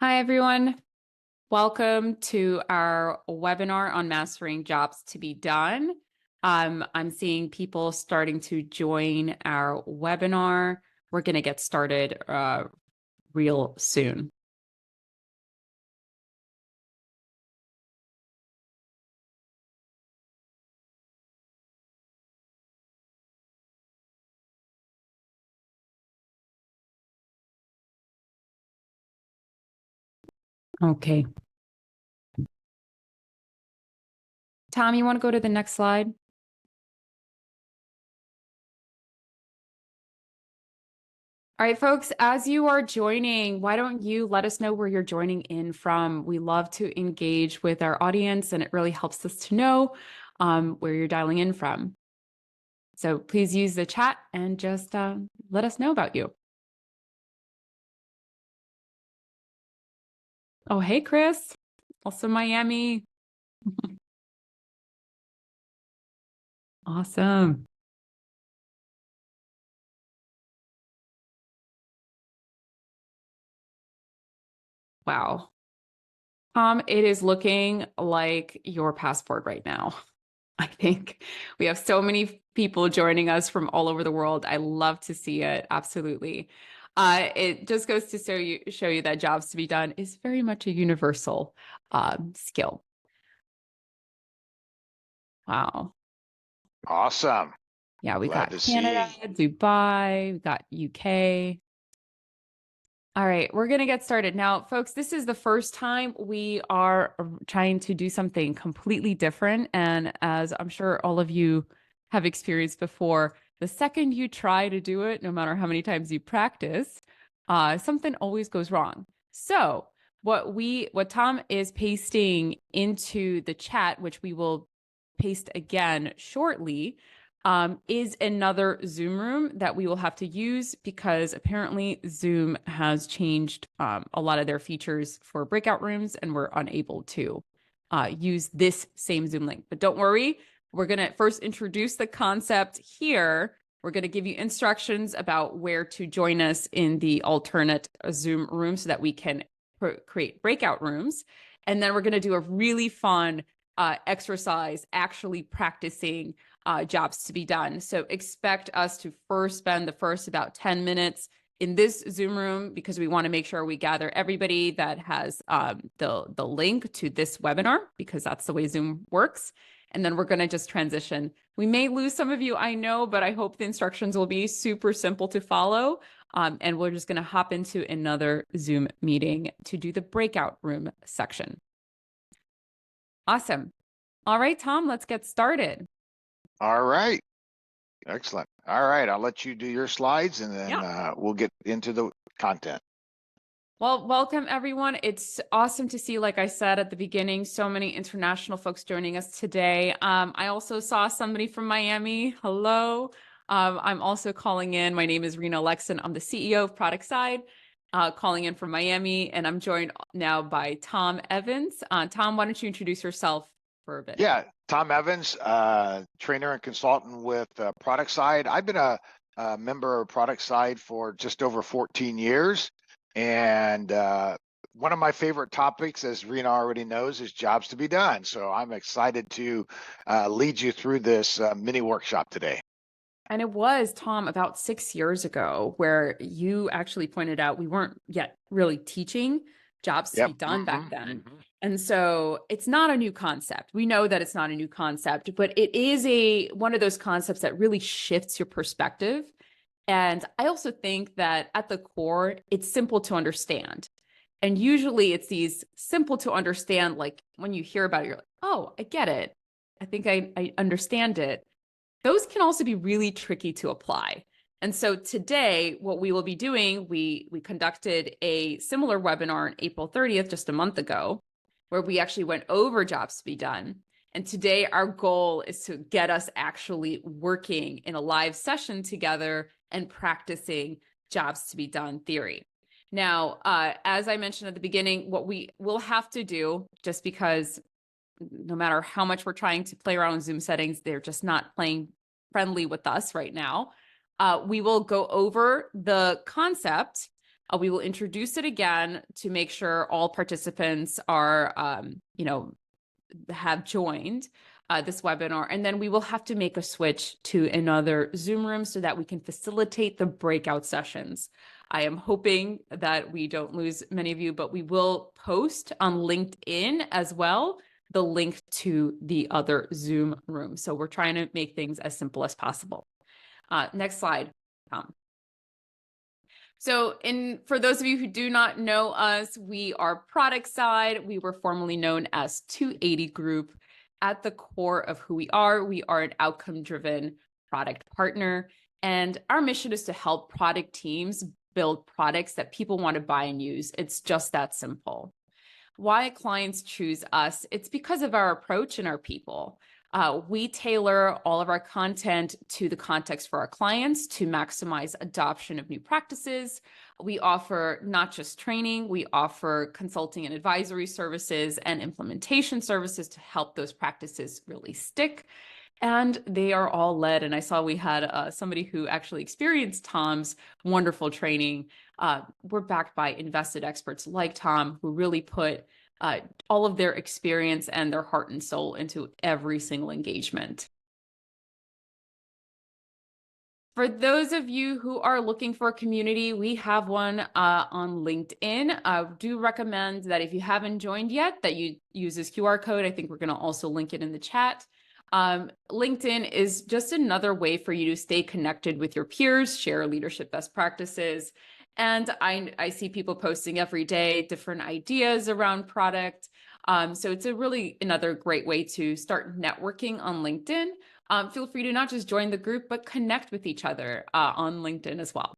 Hi, everyone. Welcome to our webinar on mastering jobs to be done. I'm seeing people starting to join our webinar. We're going to get started real soon. Okay. Tom, you want to go to the next slide? All right, folks, as you are joining, why don't you let us know where you're joining in from? We love to engage with our audience, and it really helps us to know where you're dialing in from. So please use the chat and just let us know about you. Oh, hey, Chris. Also Miami. Awesome. Wow. It is looking like your passport right now. I think we have so many people joining us from all over the world. I love to see it. Absolutely. It just goes to show you that jobs to be done is very much a universal skill. Wow. Awesome. Yeah, we Glad got to Canada, see. Dubai, we got UK. All right, we're going to get started. Now, folks, this is the first time we are trying to do something completely different. And as I'm sure all of you have experienced before, the second you try to do it, no matter how many times you practice, something always goes wrong. So what Tom is pasting into the chat, which we will paste again shortly, is another Zoom room that we will have to use because apparently Zoom has changed a lot of their features for breakout rooms and we're unable to use this same Zoom link. But don't worry, we're going to first introduce the concept here. We're going to give you instructions about where to join us in the alternate Zoom room so that we can create breakout rooms. And then we're going to do a really fun exercise actually practicing jobs to be done. So expect us to first spend the first about 10 minutes in this Zoom room because we want to make sure we gather everybody that has the link to this webinar because that's the way Zoom works. And then we're going to just transition. We may lose some of you, I know, but I hope the instructions will be super simple to follow. And we're just going to hop into another Zoom meeting to do the breakout room section. Awesome. All right, Tom, let's get started. All right. Excellent. All right. I'll let you do your slides and then we'll get into the content. Well, welcome everyone. It's awesome to see, like I said at the beginning, so many international folks joining us today. I also saw somebody from Miami. Hello. I'm also calling in. My name is Rina, Alexin. I'm the CEO of Productside, calling in from Miami, and I'm joined now by Tom Evans. Tom, why don't you introduce yourself for a bit? Yeah, Tom Evans, trainer and consultant with Productside. I've been a member of Productside for just over 14 years. And one of my favorite topics, as Rina already knows, is jobs to be done. So I'm excited to lead you through this mini workshop today. And it was, Tom, about 6 years ago where you actually pointed out we weren't yet really teaching jobs to be done back then. And so it's not a new concept. We know that it's not a new concept, but it is one of those concepts that really shifts your perspective. And I also think that at the core, it's simple to understand. And usually it's these simple to understand, like when you hear about it, you're like, oh, I get it. I think I understand it. Those can also be really tricky to apply. And so today, what we will be doing, we conducted a similar webinar on April 30th, just a month ago, where we actually went over jobs to be done. And today our goal is to get us actually working in a live session together and practicing jobs to be done theory. Now, as I mentioned at the beginning, what we will have to do, just because no matter how much we're trying to play around with Zoom settings, they're just not playing friendly with us right now. We will go over the concept We will introduce it again to make sure all participants are, have joined this webinar. And then we will have to make a switch to another Zoom room so that we can facilitate the breakout sessions. I am hoping that we don't lose many of you, but we will post on LinkedIn as well the link to the other Zoom room. So we're trying to make things as simple as possible. Next slide, Tom. So for those of you who do not know us, we are Productside. We were formerly known as 280 Group. At the core of who we are an outcome-driven product partner. And our mission is to help product teams build products that people want to buy and use. It's just that simple. Why clients choose us? It's because of our approach and our people. We tailor all of our content to the context for our clients to maximize adoption of new practices. We offer not just training, we offer consulting and advisory services and implementation services to help those practices really stick. And they are all led. And I saw we had somebody who actually experienced Tom's wonderful training. We're backed by invested experts like Tom, who really put all of their experience and their heart and soul into every single engagement. For those of you who are looking for a community, we have one on LinkedIn. I do recommend that if you haven't joined yet, that you use this QR code. I think we're going to also link it in the chat. LinkedIn is just another way for you to stay connected with your peers, share leadership best practices. And I see people posting every day different ideas around product. So it's another great way to start networking on LinkedIn. Feel free to not just join the group, but connect with each other on LinkedIn as well.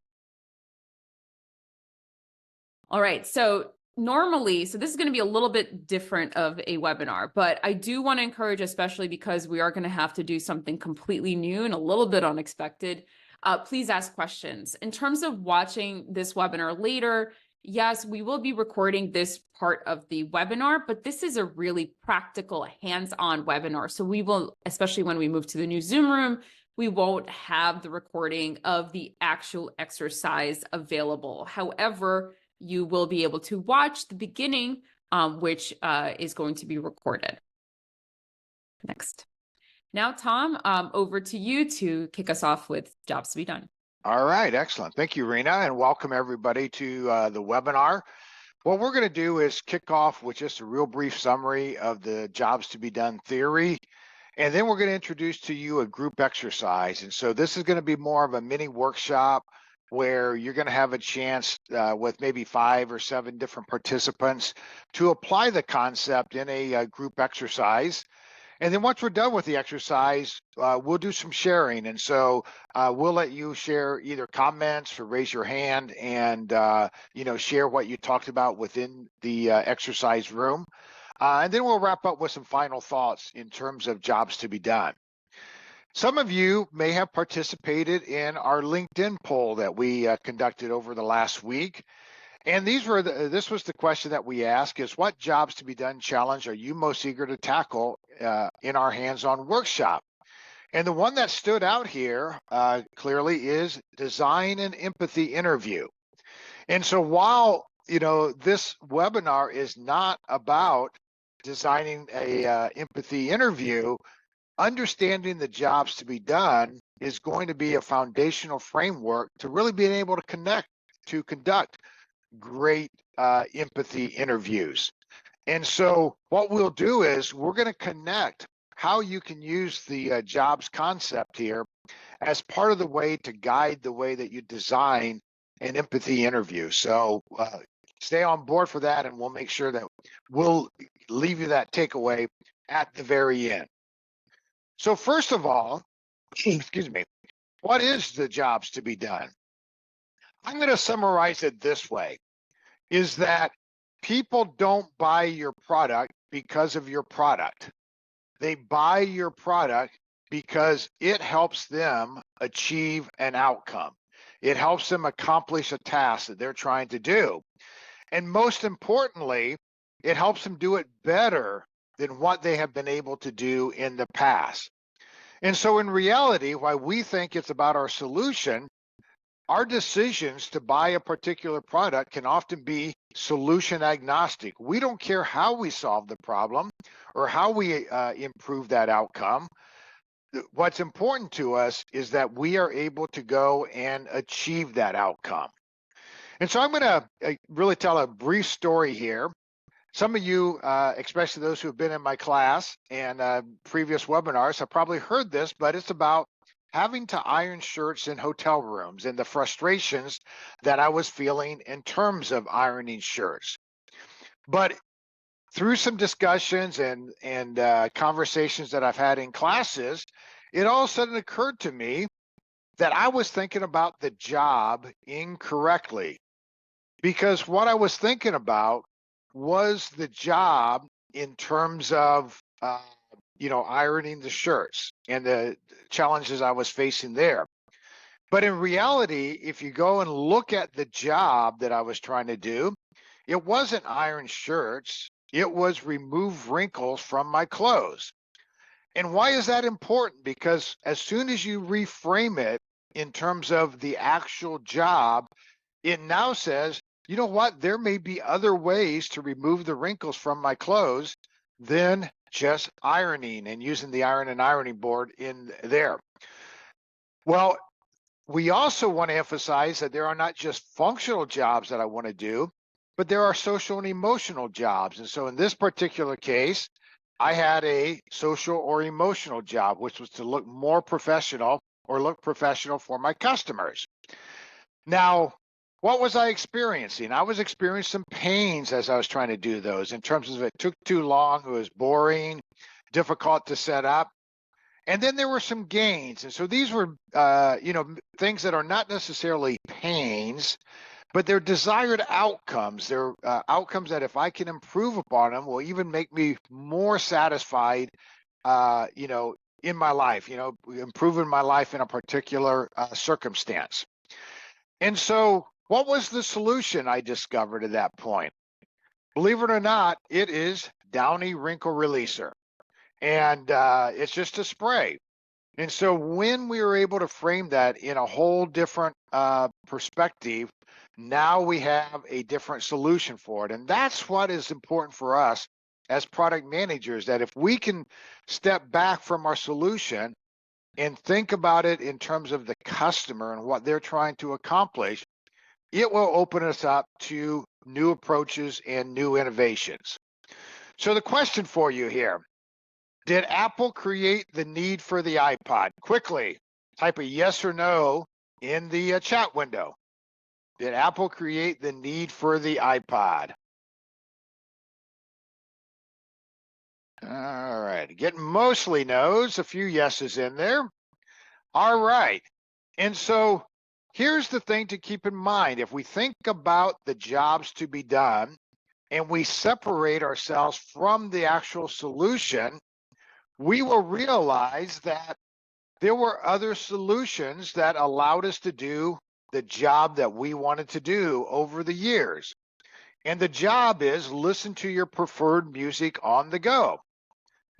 All right, so this is going to be a little bit different of a webinar, but I do want to encourage, especially because we are going to have to do something completely new and a little bit unexpected. Please ask questions. In terms of watching this webinar later, yes, we will be recording this part of the webinar, but this is a really practical, hands-on webinar. So we will, especially when we move to the new Zoom room, we won't have the recording of the actual exercise available. However, you will be able to watch the beginning, which is going to be recorded. Next. Now, Tom, over to you to kick us off with jobs to be done. All right, excellent. Thank you, Rina, and welcome everybody to the webinar. What we're going to do is kick off with just a real brief summary of the jobs to be done theory, and then we're going to introduce to you a group exercise. And so this is going to be more of a mini workshop where you're going to have a chance with maybe 5 or 7 different participants to apply the concept in a group exercise. And then once we're done with the exercise, we'll do some sharing. And so we'll let you share either comments or raise your hand and, share what you talked about within the exercise room. And then we'll wrap up with some final thoughts in terms of jobs to be done. Some of you may have participated in our LinkedIn poll that we conducted over the last week. And this was the question that we asked is, what jobs to be done challenge are you most eager to tackle in our hands-on workshop? And the one that stood out here clearly is design an empathy interview. And so while, this webinar is not about designing a empathy interview, understanding the jobs to be done is going to be a foundational framework to really being able to conduct great empathy interviews. And so what we'll do is we're going to connect how you can use the jobs concept here as part of the way to guide the way that you design an empathy interview. So stay on board for that, and we'll make sure that we'll leave you that takeaway at the very end. So first of all, excuse me, what is the jobs to be done? I'm going to summarize it this way, is that people don't buy your product because of your product. They buy your product because it helps them achieve an outcome. It helps them accomplish a task that they're trying to do. And most importantly, it helps them do it better than what they have been able to do in the past. And so in reality, why we think it's about our solution, our decisions to buy a particular product can often be solution agnostic. We don't care how we solve the problem or how we improve that outcome. What's important to us is that we are able to go and achieve that outcome. And so I'm going to really tell a brief story here. Some of you, especially those who have been in my class and previous webinars, have probably heard this, but it's about having to iron shirts in hotel rooms and the frustrations that I was feeling in terms of ironing shirts. But through some discussions and conversations that I've had in classes, it all of a sudden occurred to me that I was thinking about the job incorrectly. Because what I was thinking about was the job in terms of, ironing the shirts and the challenges I was facing there. But in reality, if you go and look at the job that I was trying to do, it wasn't iron shirts, it was remove wrinkles from my clothes. And why is that important? Because as soon as you reframe it in terms of the actual job, it now says, you know what, there may be other ways to remove the wrinkles from my clothes than just ironing and using the iron and ironing board in there. Well, we also want to emphasize that there are not just functional jobs that I want to do, but there are social and emotional jobs. And so in this particular case, I had a social or emotional job, which was to look more professional or look professional for my customers. Now, what was I experiencing? I was experiencing some pains as I was trying to do those in terms of it took too long, it was boring, difficult to set up. And then there were some gains. And so these were, things that are not necessarily pains, but they're desired outcomes. They're outcomes that if I can improve upon them will even make me more satisfied, in my life, improving my life in a particular circumstance. And so what was the solution I discovered at that point? Believe it or not, it is Downy Wrinkle Releaser. And it's just a spray. And so when we were able to frame that in a whole different perspective, now we have a different solution for it. And that's what is important for us as product managers, that if we can step back from our solution and think about it in terms of the customer and what they're trying to accomplish, it will open us up to new approaches and new innovations. So the question for you here, did Apple create the need for the iPod? Quickly, type a yes or no in the chat window. Did Apple create the need for the iPod? All right, getting mostly no's, a few yeses in there. All right, and so here's the thing to keep in mind. If we think about the jobs to be done and we separate ourselves from the actual solution, we will realize that there were other solutions that allowed us to do the job that we wanted to do over the years. And the job is listen to your preferred music on the go.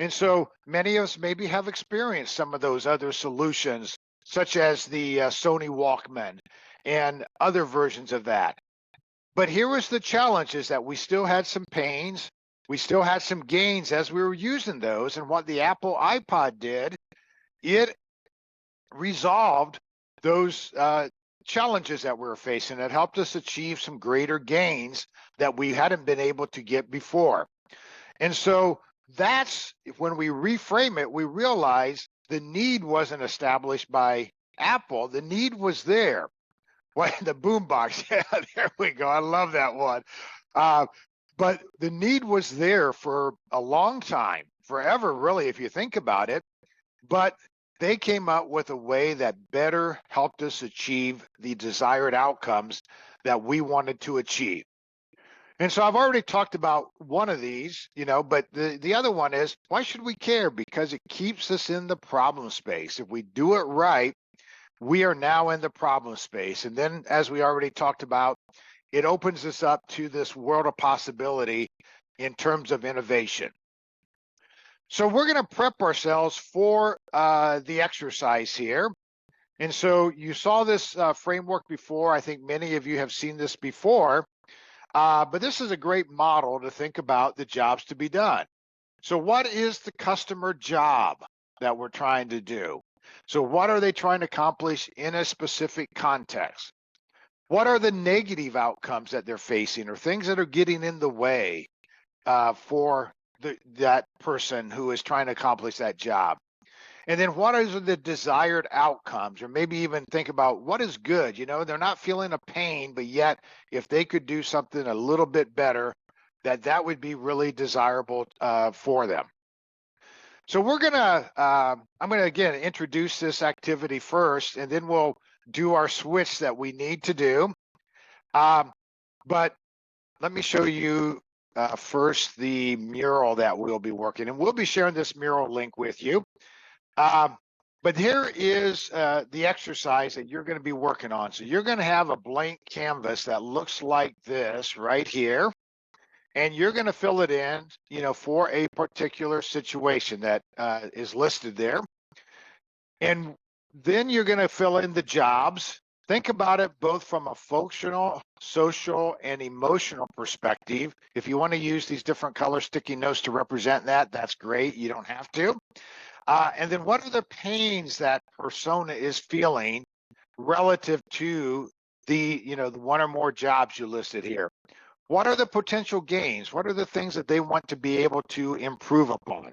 And so many of us maybe have experienced some of those other solutions, such as the Sony Walkman and other versions of that. But here was the challenge, is that we still had some pains. We still had some gains as we were using those. And what the Apple iPod did, it resolved those challenges that we were facing. It helped us achieve some greater gains that we hadn't been able to get before. And so that's when we reframe it, we realize the need wasn't established by Apple. The need was there. What, the boombox? Yeah, there we go. I love that one. But the need was there for a long time, forever, really, if you think about it. But they came up with a way that better helped us achieve the desired outcomes that we wanted to achieve. And so I've already talked about one of these, but the other one is, why should we care? Because it keeps us in the problem space. If we do it right, we are now in the problem space. And then, as we already talked about, it opens us up to this world of possibility in terms of innovation. So we're going to prep ourselves for the exercise here. And so you saw this framework before. I think many of you have seen this before, but this is a great model to think about the jobs to be done. So what is the customer job that we're trying to do? So what are they trying to accomplish in a specific context? What are the negative outcomes that they're facing or things that are getting in the way for that person who is trying to accomplish that job? And then what are the desired outcomes? Or maybe even think about what is good. You know, they're not feeling a pain, but yet if they could do something a little bit better, that would be really desirable for them. So I'm gonna again introduce this activity first, and then we'll do our switch that we need to do. But let me show you first the mural that we'll be working, and we'll be sharing this mural link with you. But here is the exercise that you're going to be working on. So you're going to have a blank canvas that looks like this right here, and you're going to fill it in, you know, for a particular situation that is listed there. And then you're going to fill in the jobs. Think about it both from a functional, social, and emotional perspective. If you want to use these different color sticky notes to represent that, that's great. You don't have to. And then what are the pains that persona is feeling relative to the, you know, the one or more jobs you listed here? What are the potential gains? What are the things that they want to be able to improve upon?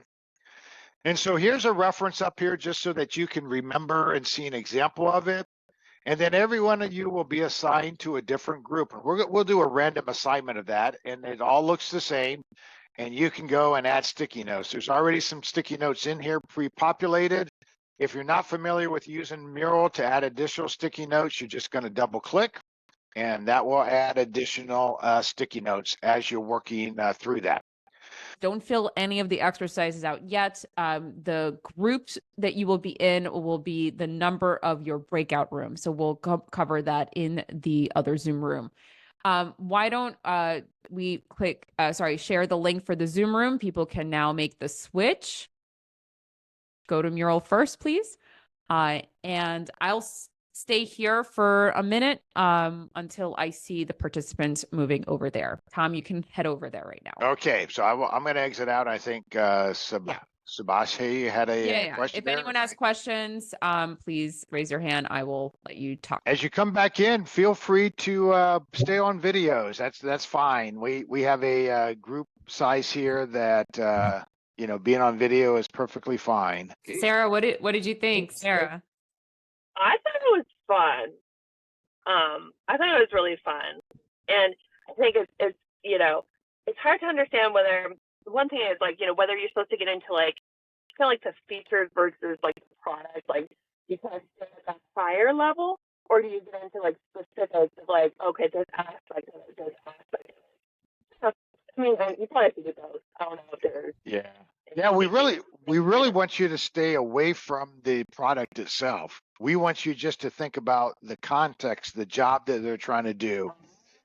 And so here's a reference up here just so that you can remember and see an example of it. And then every one of you will be assigned to a different group. And we'll do a random assignment of that, and it all looks the same. And you can go and add sticky notes. There's already some sticky notes in here pre-populated. If you're not familiar with using Mural to add additional sticky notes, you're just going to double click, and that will add additional sticky notes as you're working through that. Don't fill any of the exercises out yet. The groups that you will be in will be the number of your breakout room. So we'll cover that in the other Zoom room. Why don't we share the link for the Zoom room? People can now make the switch. Go to Mural first, please. And I'll stay here for a minute until I see the participants moving over there. Tom, you can head over there right now. Okay, so I'm going to exit out. I think Subhashi had a question. If anyone has questions, please raise your hand. I will let you talk. As you come back in, feel free to stay on videos. That's fine. We have a group size here that you know, being on video is perfectly fine. Sarah, what did you think, Sarah? I thought it was fun. I thought it was really fun, and I think it's you know, it's hard to understand whether one thing is like, you know, whether you're supposed to get into like kind of like the features versus like the product, like you kind of stay at that higher level, or do you get into like specifics of like, okay, this aspect of it, this aspect of it. So, I mean, you probably have to do both. I don't know if there's yeah. We really want you to stay away from the product itself. We want you just to think about the context, the job that they're trying to do.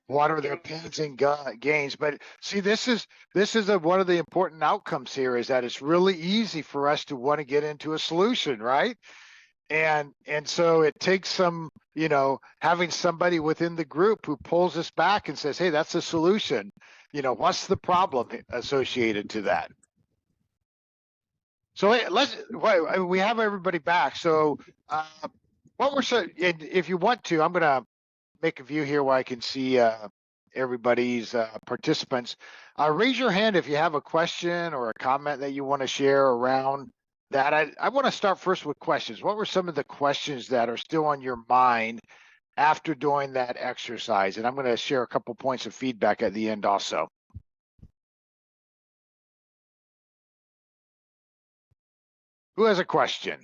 What are their pains and gains? But see, this is one of the important outcomes here is that it's really easy for us to want to get into a solution, right? And so it takes some, you know, having somebody within the group who pulls us back and says, hey, that's a solution. You know, what's the problem associated to that? So we have everybody back. So if you want to, I'm going to make a view here where I can see everybody's participants. Raise your hand if you have a question or a comment that you want to share around that. I want to start first with questions. What were some of the questions that are still on your mind after doing that exercise? And I'm going to share a couple points of feedback at the end also. Who has a question?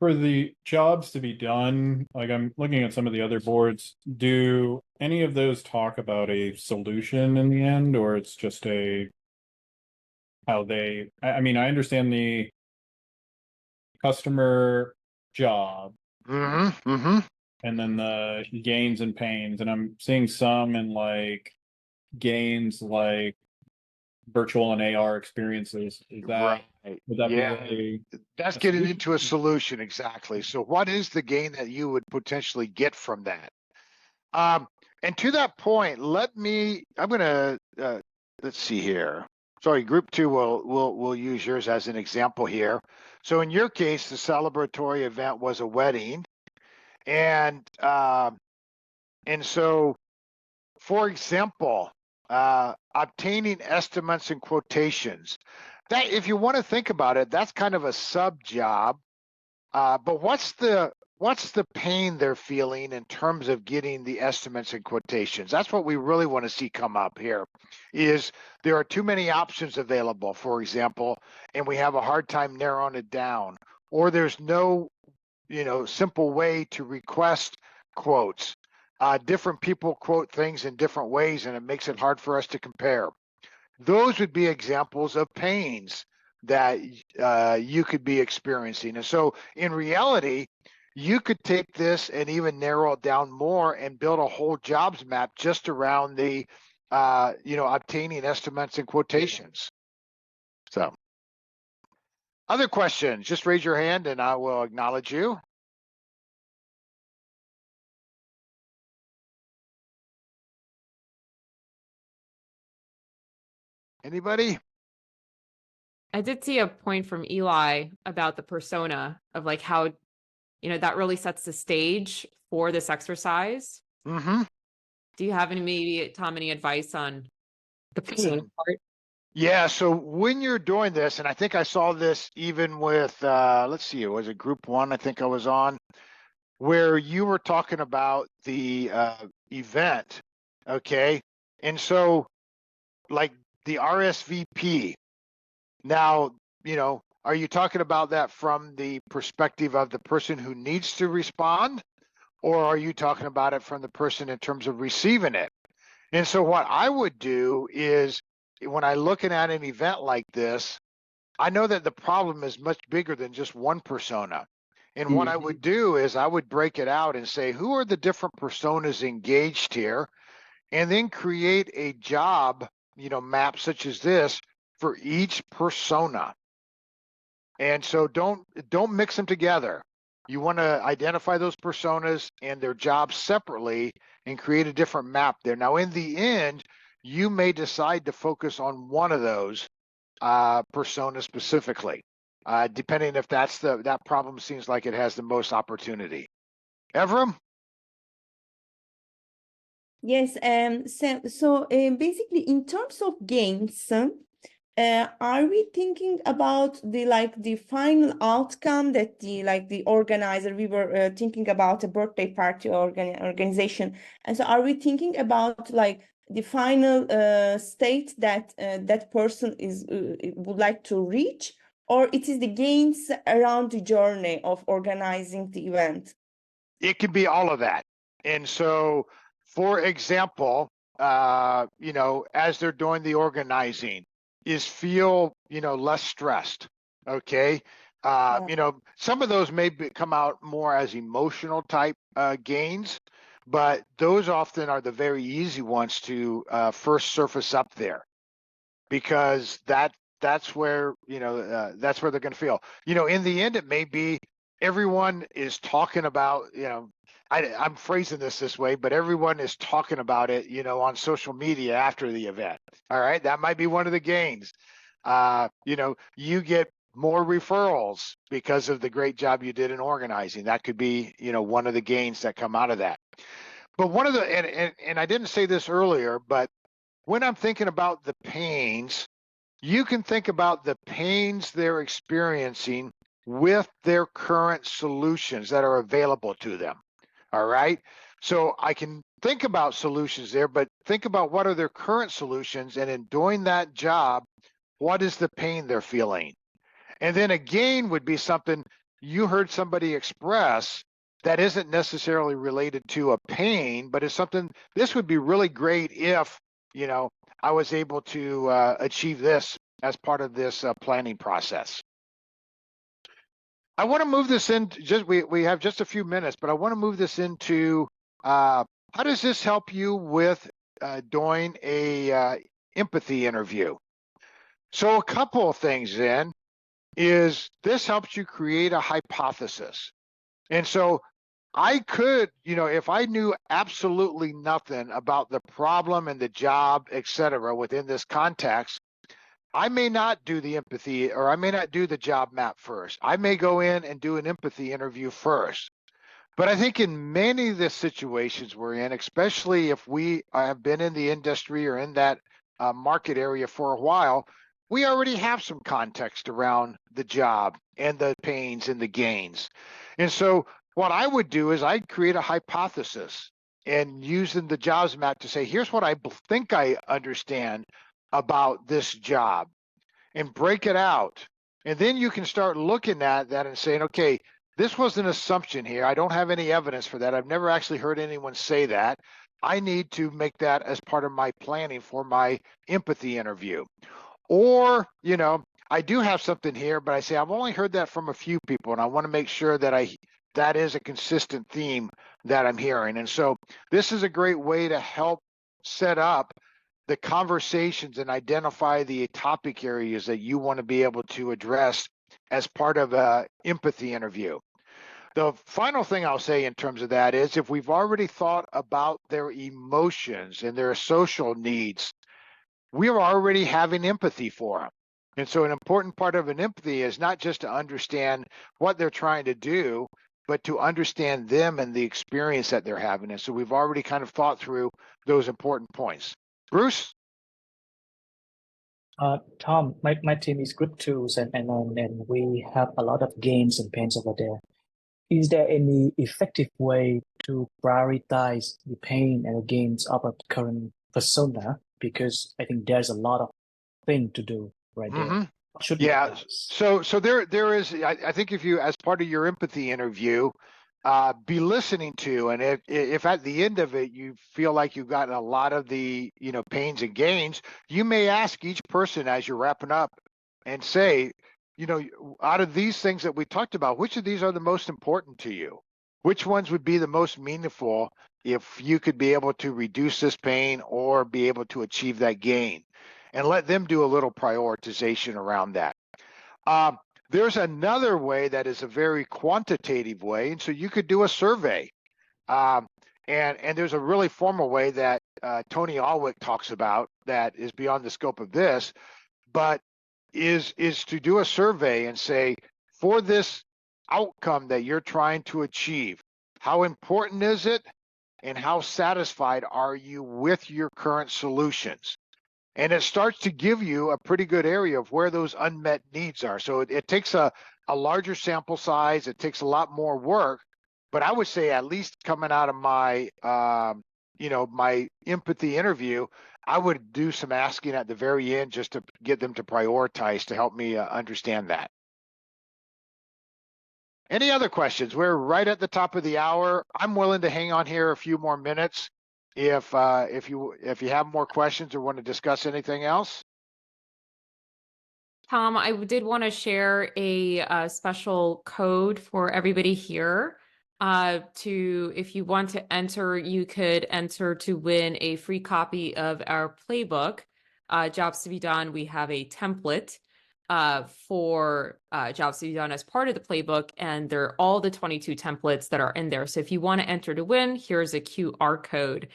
For the jobs to be done, like I'm looking at some of the other boards, do any of those talk about a solution in the end, or it's just I mean, I understand the customer job and then the gains and pains, and I'm seeing some in like gains like virtual and AR experiences. Is that, Right. would that Yeah. be That's a getting solution? into a solution, exactly. So what is the gain that you would potentially get from that? And to that point, I'm gonna let's see here. Sorry, group two we'll use yours as an example here. So in your case, the celebratory event was a wedding, and so, for example, obtaining estimates and quotations. That, if you want to think about it, that's kind of a sub job. But what's the pain they're feeling in terms of getting the estimates and quotations? That's what we really want to see come up here. Is there are too many options available, for example, and we have a hard time narrowing it down, or there's no simple way to request quotes. Different people quote things in different ways, and it makes it hard for us to compare. Those would be examples of pains that you could be experiencing. And so in reality, you could take this and even narrow it down more and build a whole jobs map just around the obtaining estimates and quotations. So other questions, just raise your hand and I will acknowledge you. Anybody? I did see a point from Eli about the persona of like how, that really sets the stage for this exercise. Mm-hmm. Do you have maybe, Tom, any advice on the persona part? Yeah, so when you're doing this, and I think I saw this even with, let's see, was it group one I think I was on, where you were talking about the event, okay? And so, like the RSVP, now, are you talking about that from the perspective of the person who needs to respond? Or are you talking about it from the person in terms of receiving it? And so what I would do is when I'm looking at an event like this, I know that the problem is much bigger than just one persona. And what I would do is I would break it out and say, who are the different personas engaged here? And then create a job, map such as this for each persona. And so don't mix them together. You want to identify those personas and their jobs separately and create a different map there. Now, in the end, you may decide to focus on one of those personas specifically, depending if that problem seems like it has the most opportunity. Evram? Yes, so basically in terms of gains, are we thinking about the final outcome that the organizer, we were thinking about a birthday party organization, and so are we thinking about the final state that that person would like to reach, or it is the gains around the journey of organizing the event? It can be all of that. And so, for example, as they're doing the organizing, is feel, less stressed. Okay. Some of those may come out more as emotional type gains, but those often are the very easy ones to first surface up there, because that's where that's where they're going to feel. In the end, it may be everyone is talking about, I'm phrasing this way, but everyone is talking about it, on social media after the event. All right, that might be one of the gains. You get more referrals because of the great job you did in organizing. That could be, one of the gains that come out of that. But one of the, and I didn't say this earlier, but when I'm thinking about the pains, you can think about the pains they're experiencing with their current solutions that are available to them. All right. So I can think about solutions there, but think about what are their current solutions, and in doing that job, what is the pain they're feeling? And then again would be something you heard somebody express that isn't necessarily related to a pain, but it's something, this would be really great if, I was able to achieve this as part of this planning process. I want to move this in, we have just a few minutes, but I want to move this into how does this help you with doing a empathy interview? So a couple of things then is this helps you create a hypothesis. And so I could, if I knew absolutely nothing about the problem and the job, et cetera, within this context, I may not do the empathy, or I may not do the job map first. I may go in and do an empathy interview first. But I think in many of the situations we're in, especially if we have been in the industry or in that market area for a while, we already have some context around the job and the pains and the gains. And so what I would do is I'd create a hypothesis and using the jobs map to say, here's what I think I understand about this job, and break it out. And then you can start looking at that and saying, okay, this was an assumption here. I don't have any evidence for that. I've never actually heard anyone say that. I need to make that as part of my planning for my empathy interview. Or, I do have something here, but I say I've only heard that from a few people, and I want to make sure that that is a consistent theme that I'm hearing. And so this is a great way to help set up the conversations and identify the topic areas that you want to be able to address as part of an empathy interview. The final thing I'll say in terms of that is if we've already thought about their emotions and their social needs, we're already having empathy for them. And so an important part of an empathy is not just to understand what they're trying to do, but to understand them and the experience that they're having. And so we've already kind of thought through those important points. Bruce? Tom, my team is good tools and we have a lot of gains and pains over there. Is there any effective way to prioritize the pain and the gains of a current persona? Because I think there's a lot of thing to do right there. Should yeah. So there is. I think if you, as part of your empathy interview, be listening to, and if at the end of it you feel like you've gotten a lot of the pains and gains, you may ask each person as you're wrapping up and say, out of these things that we talked about, which of these are the most important to you? Which ones would be the most meaningful if you could be able to reduce this pain or be able to achieve that gain? And let them do a little prioritization around that. There's another way that is a very quantitative way, and so you could do a survey. And there's a really formal way that Tony Alwick talks about that is beyond the scope of this, but is to do a survey and say, for this outcome that you're trying to achieve, how important is it, and how satisfied are you with your current solutions? And it starts to give you a pretty good area of where those unmet needs are. So it takes a larger sample size. It takes a lot more work. But I would say at least coming out of my, my empathy interview, I would do some asking at the very end just to get them to prioritize to help me understand that. Any other questions? We're right at the top of the hour. I'm willing to hang on here a few more minutes. If you have more questions or want to discuss anything else. Tom, I did want to share a special code for everybody here. If you want to enter, you could enter to win a free copy of our playbook, Jobs to be Done. We have a template for Jobs to be Done as part of the playbook, and they're all the 22 templates that are in there. So if you want to enter to win, here's a QR code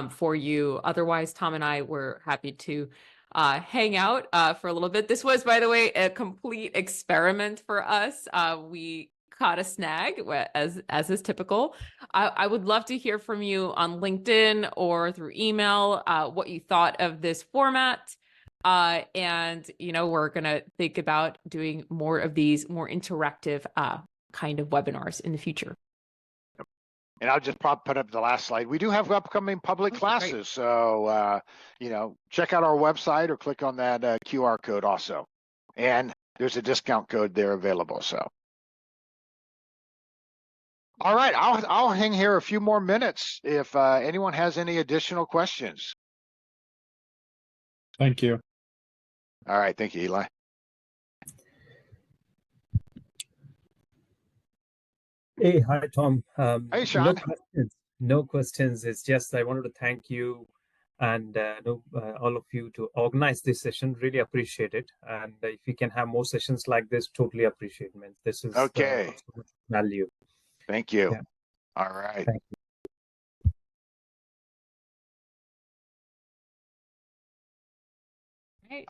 for you. Otherwise, Tom and I were happy to hang out for a little bit. This was, by the way, a complete experiment for us. We caught a snag, as is typical. I would love to hear from you on LinkedIn or through email what you thought of this format. And we're gonna think about doing more of these more interactive kind of webinars in the future. And I'll just put up the last slide. We do have upcoming public classes, great. So check out our website or click on that QR code also. And there's a discount code there available. So, all right, I'll hang here a few more minutes if anyone has any additional questions. Thank you. All right, thank you, Eli. Hey, hi, Tom. Hey, Sean. No questions. It's just I wanted to thank you and all of you to organize this session. Really appreciate it. And if we can have more sessions like this, totally appreciate it. This is Okay. of so much value. Thank you. Yeah. All right. Thank you.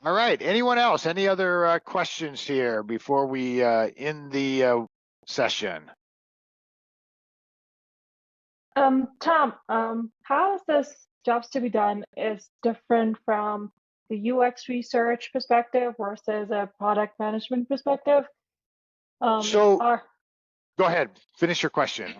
All right. Anyone else? Any other questions here before we end the session? Tom, how is this jobs to be done is different from the UX research perspective versus a product management perspective? So Are go ahead, finish your question.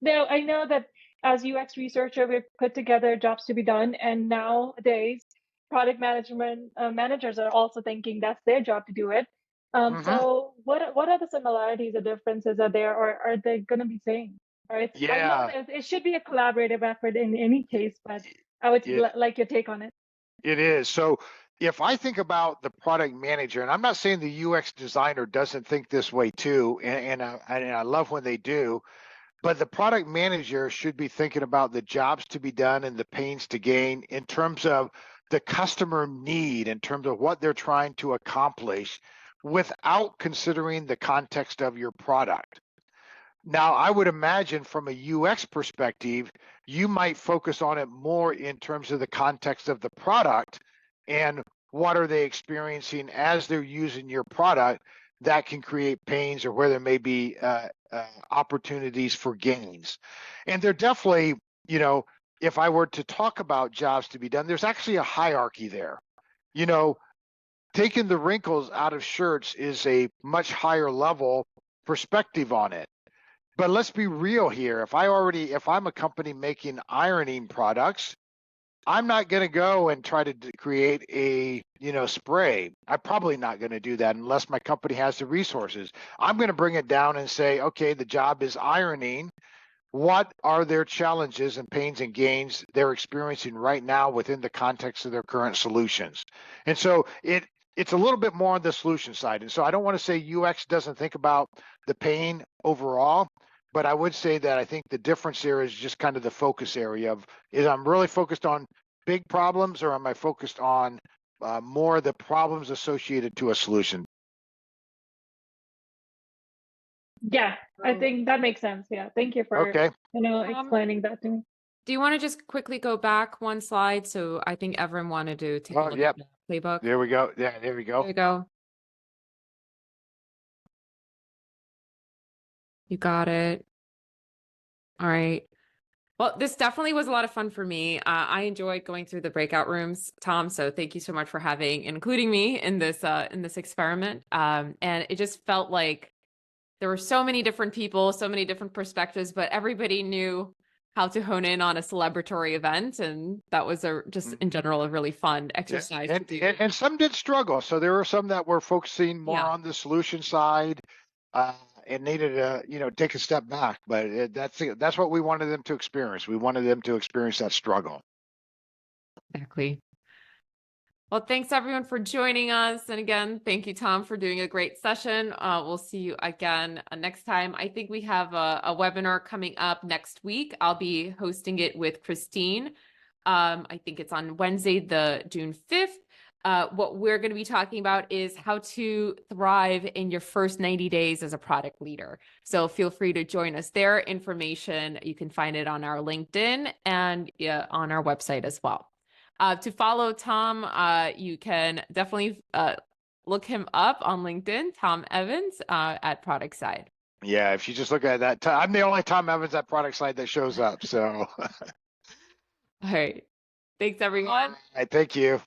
Now, I know that as UX researcher, we've put together jobs to be done, and nowadays, product management managers are also thinking that's their job to do it. So, what are the similarities or differences are there, or are they going to be same? Right? I know Yeah, that it should be a collaborative effort in any case, but I would like your take on it. it is. So if I think about the product manager, and I'm not saying the UX designer doesn't think this way too, and I love when they do, but the product manager should be thinking about the jobs to be done and the pains to gain in terms of the customer need, in terms of what they're trying to accomplish without considering the context of your product. Now, I would imagine from a UX perspective, you might focus on it more in terms of the context of the product and what are they experiencing as they're using your product that can create pains or where there may be opportunities for gains. And they're definitely, you know, if I were to talk about jobs to be done, there's actually a hierarchy there. You know, taking the wrinkles out of shirts is a much higher level perspective on it. But let's be real here. If I'm a company making ironing products, I'm not going to go and try to create a, spray. I'm probably not going to do that unless my company has the resources. I'm going to bring it down and say, okay, the job is ironing. What are their challenges and pains and gains they're experiencing right now within the context of their current solutions? And so it's a little bit more on the solution side. And so I don't want to say UX doesn't think about the pain overall, but I would say that I think the difference here is just kind of the focus area of, is I'm really focused on big problems or am I focused on more of the problems associated to a solution? Yeah, I think that makes sense. Yeah, thank you for Okay. explaining that to me. Do you want to just quickly go back one slide? So I think everyone wanted to take a look Yep. at the playbook. There we go. Yeah, there we go. There we go. You got it. All right. Well, this definitely was a lot of fun for me. I enjoyed going through the breakout rooms, Tom. So thank you so much for including me in this experiment. And it just felt like there were so many different people, so many different perspectives, but everybody knew how to hone in on a celebratory event. And that was just in general a really fun exercise to do. And some did struggle. So there were some that were focusing more on the solution side and needed to, take a step back. But that's what we wanted them to experience. We wanted them to experience that struggle. Exactly. Well, thanks everyone for joining us. And again, thank you, Tom, for doing a great session. We'll see you again next time. I think we have a webinar coming up next week. I'll be hosting it with Christine. I think it's on Wednesday, the June 5th. What we're going to be talking about is how to thrive in your first 90 days as a product leader. So feel free to join us there. Information, you can find it on our LinkedIn and on our website as well. To follow Tom, you can definitely look him up on LinkedIn, Tom Evans at Productside. Yeah, if you just look at that, I'm the only Tom Evans at Productside that shows up. So, all right. Thanks, everyone. Thank you.